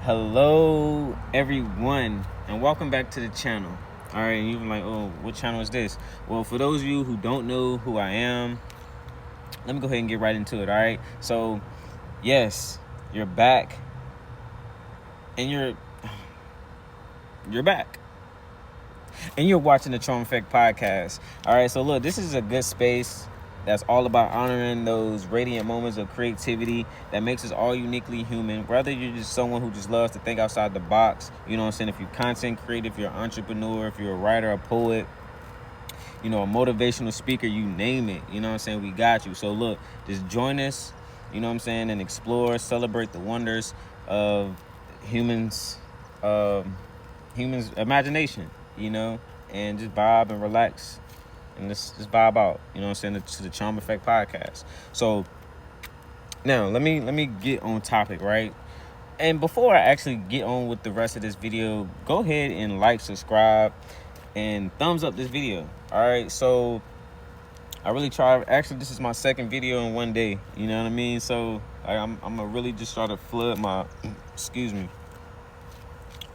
Hello, everyone, and welcome back to the channel. All right, and you're like, oh, what channel is this? Well, for those of you who don't know who I am, let me go ahead and get right into it. All right, so yes, you're back, and you're back, and you're watching the Trauma Effect podcast. All right, so look, this is a good space that's all about honoring those radiant moments of creativity that makes us all uniquely human. Whether you're just someone who just loves to think outside the box, you know what I'm saying? If you're content creative, if you're an entrepreneur, if you're a writer, a poet, you know, a motivational speaker, you name it, you know what I'm saying? We got you. So look, just join us, you know what I'm saying, and explore, celebrate the wonders of humans, humans' imagination, you know, and just vibe and relax and just vibe out, you know what I'm saying, to the Trauma Effect podcast. So now let me get on topic, right? And before I actually get on with the rest of this video, go ahead and like, subscribe, and thumbs up this video. All right, so I really try. Actually, this is my second video in one day, you know what I mean? So I'm gonna really just try to flood my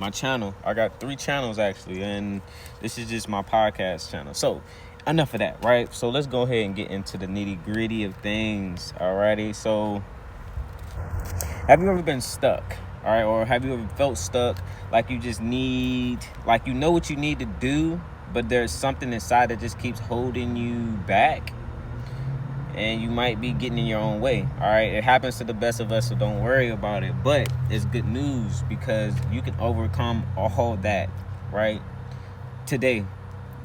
my channel. I got 3 channels actually, and this is just my podcast channel. So enough of that, right? So let's go ahead and get into the nitty gritty of things. Alrighty, so have you ever been stuck? All right, or have you ever felt stuck, like you just need, like you know what you need to do, but there's something inside that just keeps holding you back, and you might be getting in your own way. All right, it happens to the best of us, so don't worry about it. But it's good news because you can overcome all that, right? Today,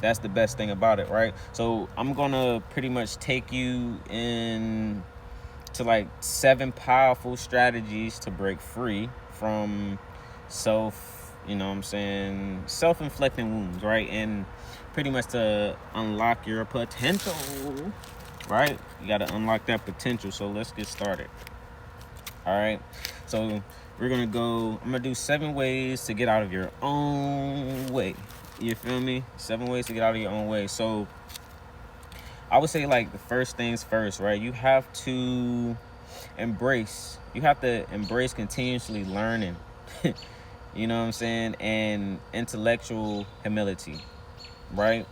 that's the best thing about it, right? So I'm gonna pretty much take you in to like 7 powerful strategies to break free from self-inflicting wounds, right? And pretty much to unlock your potential, right? You got to unlock that potential. So let's get started. All right, so I'm gonna do 7 ways to get out of your own way. You feel me? 7 ways to get out of your own way. So I would say, like, the first things first, right? You have to embrace continuously learning, you know what I'm saying? And intellectual humility, right?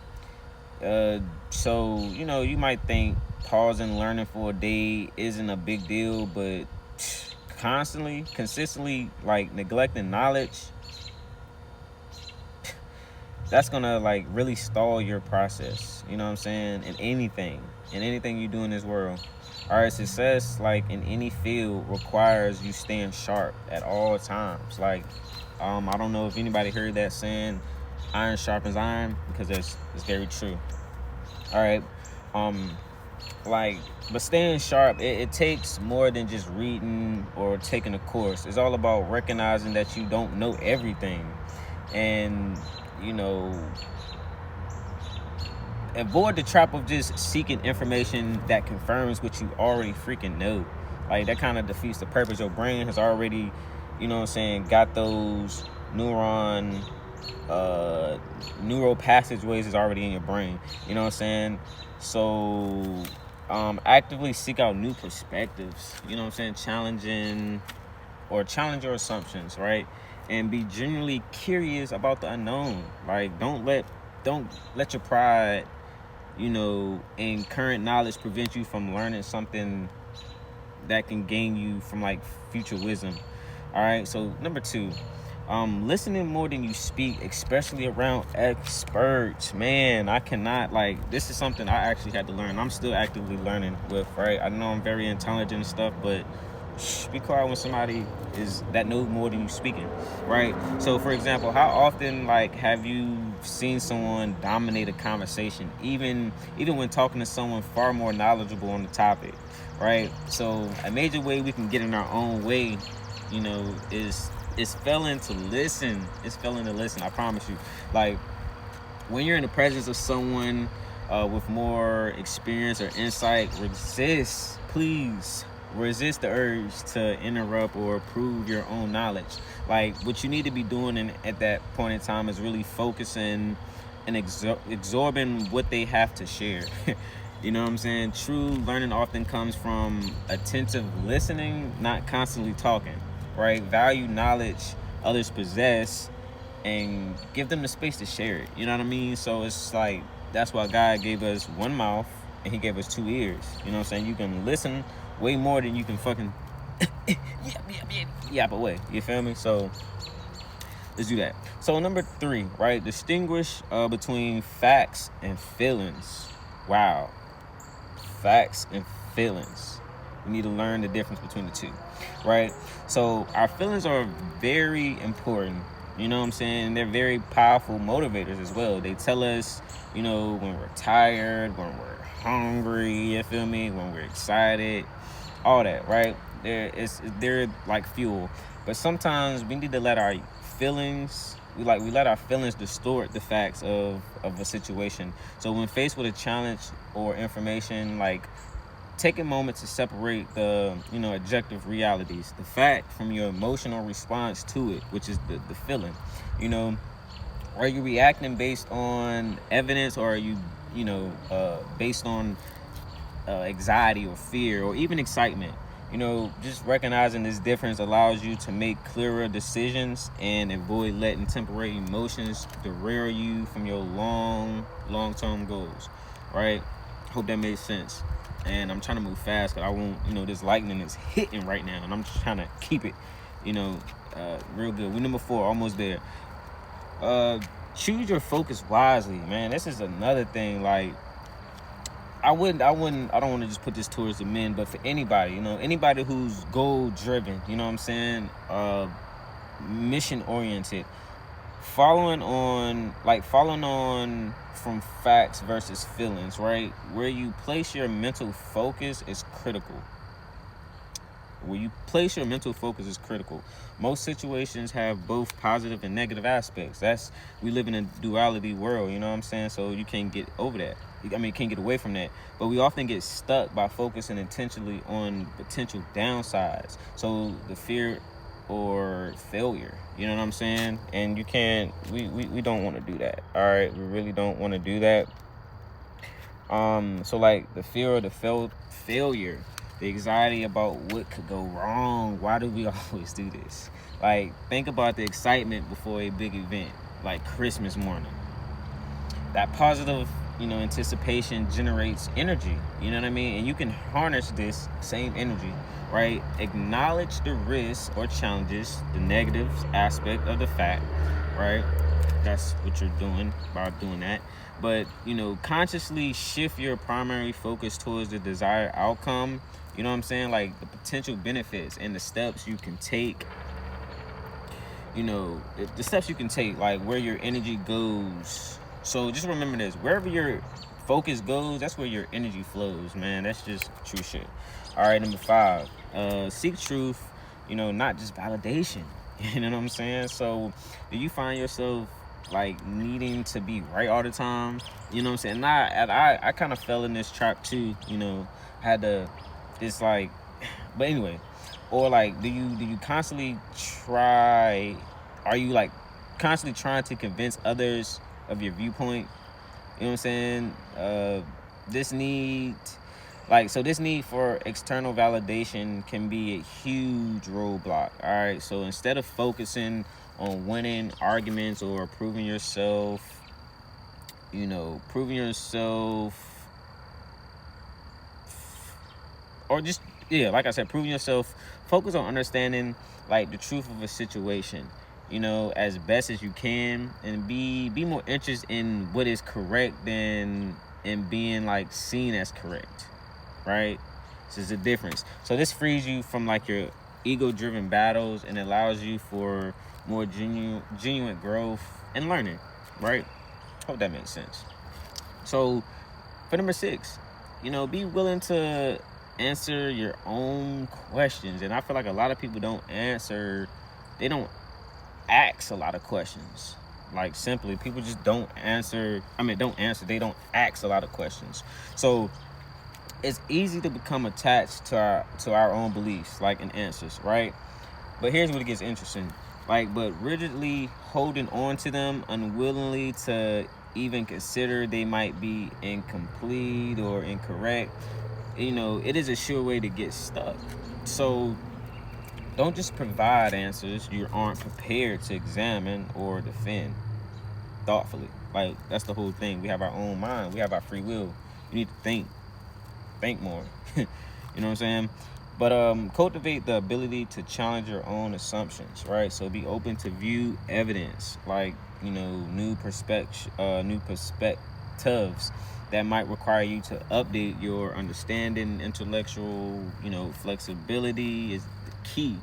So, you know, you might think pausing learning for a day isn't a big deal, but consistently, like, neglecting knowledge, that's gonna like really stall your process, you know what I'm saying, in anything you do in this world. All right, success, like in any field, requires you staying sharp at all times. Like, I don't know if anybody heard that saying, iron sharpens iron, because it's very true. All right, but staying sharp, it takes more than just reading or taking a course. It's all about recognizing that you don't know everything, and you know, avoid the trap of just seeking information that confirms what you already freaking know. Like, that kind of defeats the purpose. Your brain has already, you know what I'm saying, got those neural passageways is already in your brain, you know what I'm saying? So actively seek out new perspectives, you know what I'm saying, challenge your assumptions, right? And be genuinely curious about the unknown. Like, don't let your pride, you know, and current knowledge prevent you from learning something that can gain you from like future wisdom. All right, so number 2, listening more than you speak, especially around experts. Man, I cannot, like, this is something I actually had to learn. I'm still actively learning with, right? I know I'm very intelligent and stuff, but be quiet when somebody is that knows more than you speaking, right? So, for example, how often, like, have you seen someone dominate a conversation, even when talking to someone far more knowledgeable on the topic, right? So, a major way we can get in our own way, you know, is failing to listen. It's failing to listen. I promise you. Like, when you're in the presence of someone with more experience or insight, resist the urge to interrupt or prove your own knowledge. Like, what you need to be doing at that point in time is really focusing and absorbing what they have to share. You know what I'm saying? True learning often comes from attentive listening, not constantly talking, right? Value knowledge others possess and give them the space to share it. You know what I mean? So it's like that's why God gave us one mouth and He gave us two ears. You know what I'm saying? You can listen way more than you can fucking yap away. You feel me? So let's do that. So number 3, right? Distinguish between facts and feelings. Wow, facts and feelings. We need to learn the difference between the two, right? So our feelings are very important. You know what I'm saying? They're very powerful motivators as well. They tell us, you know, when we're tired, when we're hungry, you feel me? When we're excited, all that, right? They're like fuel. But sometimes we need to let our feelings we let our feelings distort the facts of a situation. So when faced with a challenge or information, like take a moment to separate the objective realities, the fact from your emotional response to it, which is the feeling. You know, are you reacting based on evidence, or are you based on anxiety or fear or even excitement? You know, just recognizing this difference allows you to make clearer decisions and avoid letting temporary emotions derail you from your long-term goals, right? Hope that made sense. And I'm trying to move fast because I won't, this lightning is hitting right now, and I'm just trying to keep it, real good. We're number 4, almost there. Choose your focus wisely, man. This is another thing. Like, I don't want to just put this towards the men, but for anybody, anybody who's goal driven, you know what I'm saying, mission oriented, following on from facts versus feelings, right? Where you place your mental focus is critical. Most situations have both positive and negative aspects. We live in a duality world, you know what I'm saying? So you can't get over that. You can't get away from that. But we often get stuck by focusing intentionally on potential downsides. So the fear or failure, you know what I'm saying? And we don't want to do that. All right, we really don't want to do that. So like the fear or the failure, the anxiety about what could go wrong. Why do we always do this? Like, think about the excitement before a big event, like Christmas morning. That positive, anticipation generates energy. You know what I mean? And you can harness this same energy, right? Acknowledge the risks or challenges, the negative aspect of the fact, right? That's what you're doing by doing that. But, consciously shift your primary focus towards the desired outcome. You know what I'm saying? Like the potential benefits and the steps you can take. The steps you can take, like where your energy goes. So just remember this: wherever your focus goes, that's where your energy flows, man. That's just true shit. All right, number 5, seek truth. Not just validation. You know what I'm saying? So, do you find yourself like needing to be right all the time? You know what I'm saying? I kind of fell in this trap too. Had to. It's like, but anyway, or like, do you constantly try? Are you like constantly trying to convince others of your viewpoint? You know what I'm saying? This need for external validation can be a huge roadblock. All right, so instead of focusing on winning arguments or proving yourself, or just, like I said, proving yourself, focus on understanding like the truth of a situation, as best as you can, and be more interested in what is correct than in being like seen as correct, right? This is the difference. So this frees you from like your ego-driven battles and allows you for more genuine growth and learning, right? Hope that makes sense. So for number 6, be willing to answer your own questions. And I feel like a lot of people don't ask a lot of questions. Like, simply, people just don't answer. They don't ask a lot of questions. So it's easy to become attached to our own beliefs, like, and answers, right? But here's what it gets interesting. But rigidly holding on to them, unwillingly to even consider they might be incomplete or incorrect, it is a sure way to get stuck. So Don't just provide answers you aren't prepared to examine or defend thoughtfully. Like, that's the whole thing. We have our own mind. We have our free will. You need to think more. You know what I'm saying? But cultivate the ability to challenge your own assumptions, right? So be open to view evidence, like, new perspectives that might require you to update your understanding. Intellectual, flexibility is the key,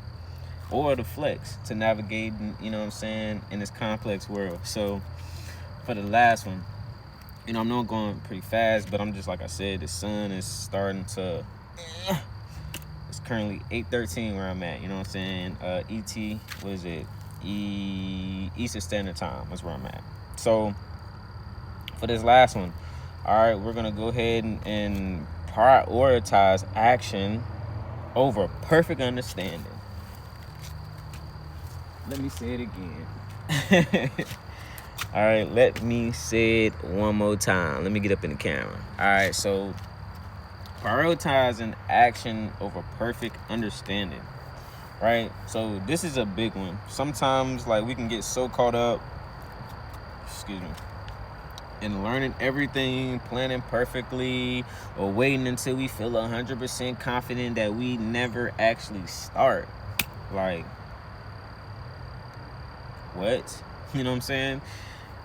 or the flex to navigate, in this complex world. So for the last one, I know I'm going pretty fast, but I'm just, like I said, the sun is starting to. It's currently 8:13 where I'm at. You know what I'm saying? ET, what is it? Eastern Standard Time is where I'm at. So for this last one, all right, we're gonna go ahead and prioritize action over perfect understanding. Let me say it again. All right, let me say it one more time. Let me get up in the camera. All right, so prioritizing action over perfect understanding, right? So this is a big one. Sometimes, like, we can get so caught up, in learning everything, planning perfectly, or waiting until we feel 100% confident that we never actually start. Like, what? You know what I'm saying?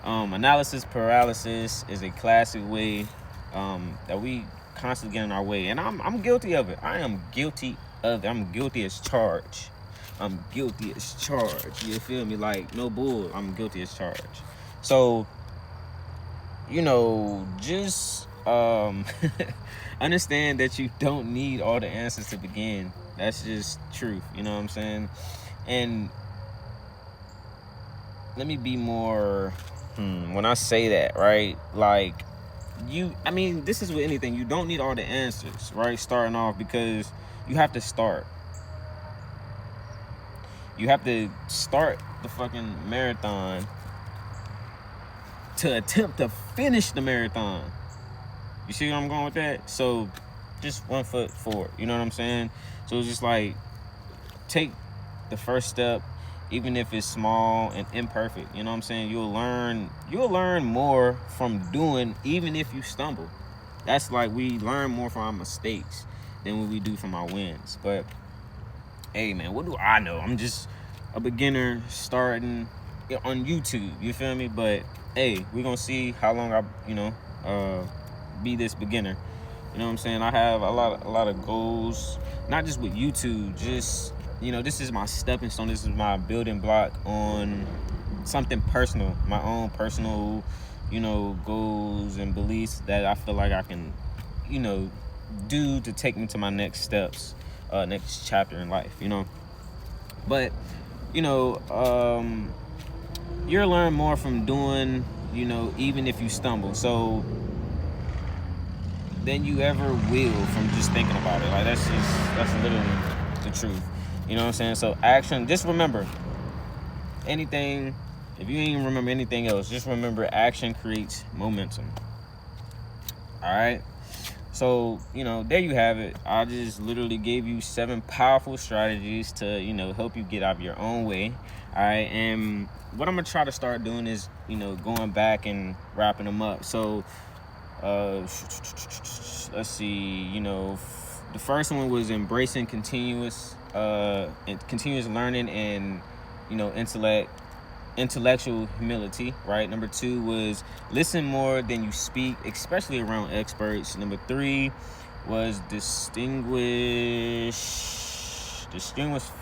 Analysis paralysis is a classic way that we constantly get in our way, and I'm guilty of it. I am guilty of it. I'm guilty as charged. I'm guilty as charged. You feel me? Like, no bull. I'm guilty as charged. So, just understand that you don't need all the answers to begin. That's just truth. You know what I'm saying? And let me be more. When I say that, right? Like, this is with anything. You don't need all the answers, right? Starting off, because you have to start. You have to start the fucking marathon to attempt to finish the marathon. You see where I'm going with that? So just 1 foot forward. You know what I'm saying? So it's just like, take the first step, even if it's small and imperfect. You know what I'm saying? You'll learn more from doing, even if you stumble. That's like, we learn more from our mistakes than what we do from our wins. But hey, man, what do I know? I'm just a beginner starting on YouTube. You feel me? But hey, we're gonna see how long I be this beginner. You know what I'm saying? I have a lot of goals, not just with YouTube, just, this is my stepping stone. This is my building block on something personal, my own personal, goals and beliefs that I feel like I can, do to take me to my next steps, next chapter in life, But, you'll learn more from doing, even if you stumble. So than you ever will from just thinking about it. Like, that's literally the truth. You know what I'm saying? So action, just remember, anything, if you ain't remember anything else, just remember, action creates momentum. All right? So, there you have it. I just literally gave you 7 powerful strategies to, help you get out of your own way. All right? And what I'm going to try to start doing is, going back and wrapping them up. So, let's see, the first one was embracing continuous learning and, intellectual humility, right? Number 2 was listen more than you speak, especially around experts. Number 3 was distinguish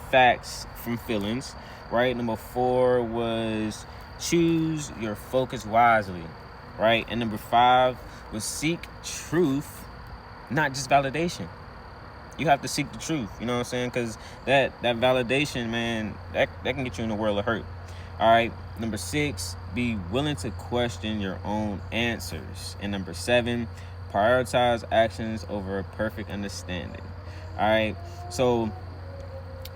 facts from feelings, right? Number 4 was choose your focus wisely, right? And number 5 was seek truth, not just validation. You have to seek the truth, you know what I'm saying? Because that validation, man, that can get you in a world of hurt. All right, number 6, be willing to question your own answers. And number 7, prioritize actions over perfect understanding. All right, so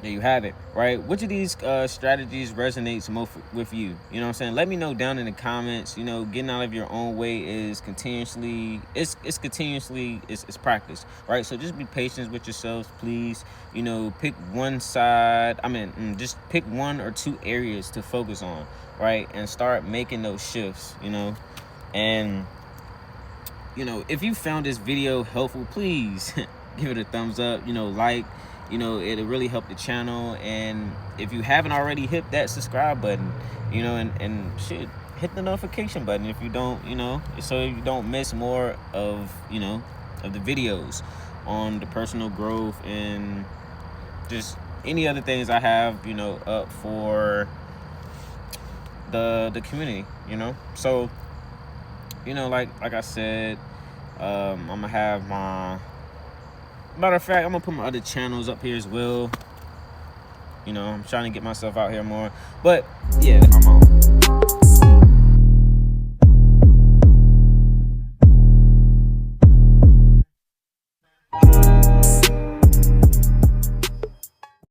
There you have it, right? Which of these strategies resonates most with you? You know what I'm saying? Let me know down in the comments. You know, getting out of your own way is continuously, it's practice, right? So just be patient with yourselves, please. You know, pick one side. Just pick one or two areas to focus on, right? And start making those shifts, you know. And, you know, if you found this video helpful, please give it a thumbs up, you know, like, you know, it'll really help the channel. And if you haven't already, hit that subscribe button, you know, and shit, hit the notification button if you don't, you know, so you don't miss more of, you know, of the videos on the personal growth and just any other things I have, you know, up for the community, you know. So, you know, like I said, I'm gonna have my, matter of fact, I'm gonna put my other channels up here as well. You know, I'm trying to get myself out here more. But yeah, I'm on.